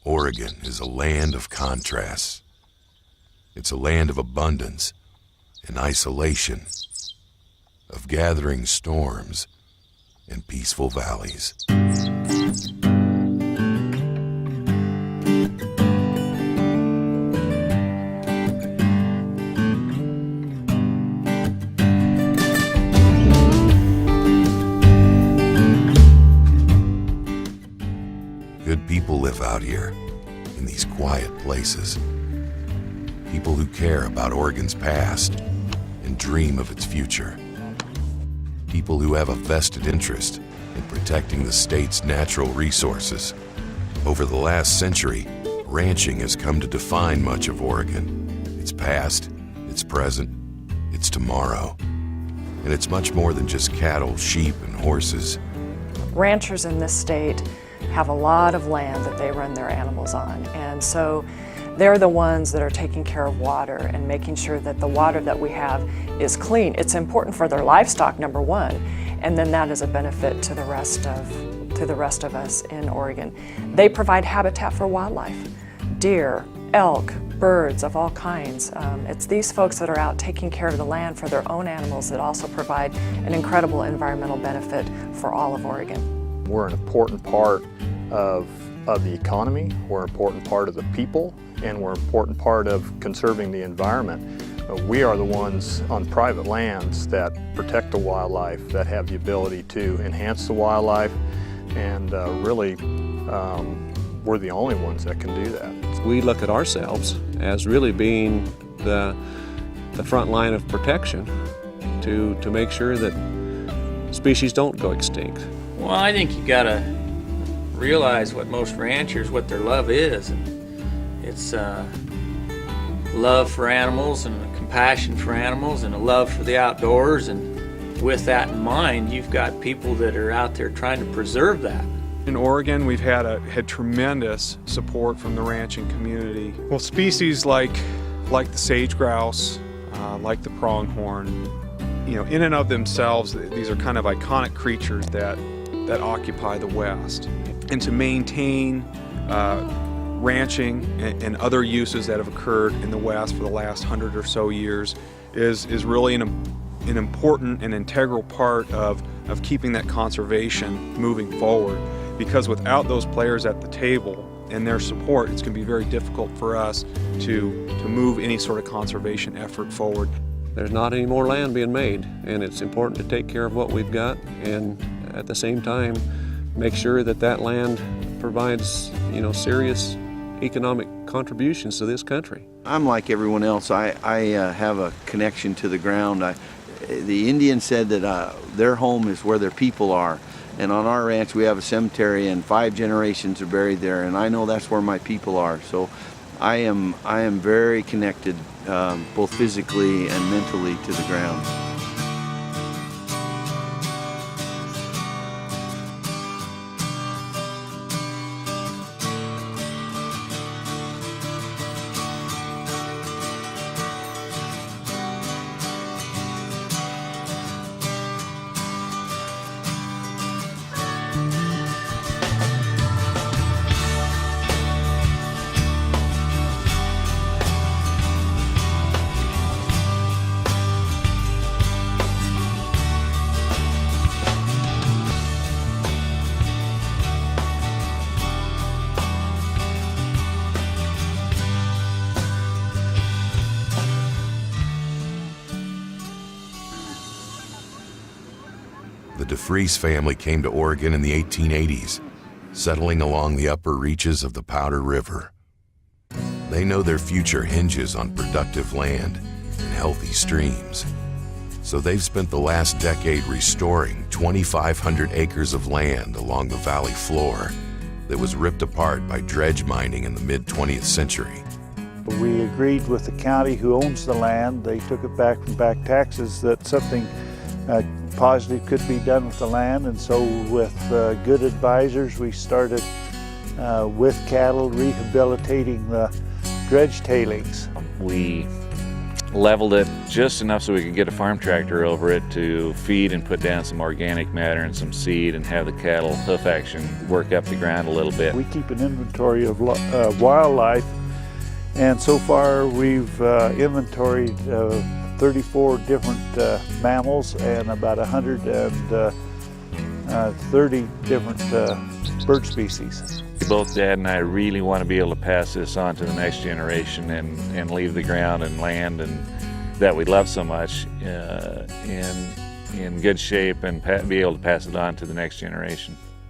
Oregon is a land of contrasts. It's a land of abundance and isolation, of gathering storms and peaceful valleys. Good people live out here, in these quiet places. People who care about Oregon's past and dream of its future. People who have a vested interest in protecting the state's natural resources. Over the last century, ranching has come to define much of Oregon. Its past, its present, its tomorrow. And it's much more than just cattle, sheep, and horses. Ranchers in this state have a lot of land that they run their animals on, and so they're the ones that are taking care of water and making sure that the water that we have is clean. It's important for their livestock, number one, and then that is a benefit to the rest of us in Oregon. They provide habitat for wildlife, deer, elk, birds of all kinds. It's these folks that are out taking care of the land for their own animals that also provide an incredible environmental benefit for all of Oregon. We're an important part of the economy, we're an important part of the people, and we're an important part of conserving the environment. We are the ones on private lands that protect the wildlife, that have the ability to enhance the wildlife, and really we're the only ones that can do that. We look at ourselves as really being the front line of protection to make sure that species don't go extinct. Well, I think you gotta realize what most ranchers, what their love is. And it's love for animals and a compassion for animals and a love for the outdoors. And with that in mind, you've got people that are out there trying to preserve that. In Oregon, we've had tremendous support from the ranching community. Well, species like the sage grouse, like the pronghorn, in and of themselves, these are kind of iconic creatures that occupy the West. And to maintain ranching and other uses that have occurred in the West for the last 100 or so years is really an important and integral part of keeping that conservation moving forward. Because without those players at the table and their support, it's going to be very difficult for us to move any sort of conservation effort forward. There's not any more land being made, and it's important to take care of what we've got, and at the same time make sure that land provides serious economic contributions to this country. I'm like everyone else. I have a connection to the ground. The Indians said that their home is where their people are, and on our ranch we have a cemetery and 5 generations are buried there, and I know that's where my people are. So I am very connected both physically and mentally to the ground. The DeFries family came to Oregon in the 1880s, settling along the upper reaches of the Powder River. They know their future hinges on productive land and healthy streams. So they've spent the last decade restoring 2,500 acres of land along the valley floor that was ripped apart by dredge mining in the mid-20th century. We agreed with the county who owns the land, they took it back from back taxes, that something positive could be done with the land, and so with good advisors we started with cattle rehabilitating the dredge tailings. We leveled it just enough so we could get a farm tractor over it to feed and put down some organic matter and some seed and have the cattle hoof action work up the ground a little bit. We keep an inventory of wildlife, and so far we've inventoried 34 different mammals and about 130 different bird species. Both Dad and I really want to be able to pass this on to the next generation and leave the ground and land and that we love so much in good shape and be able to pass it on to the next generation.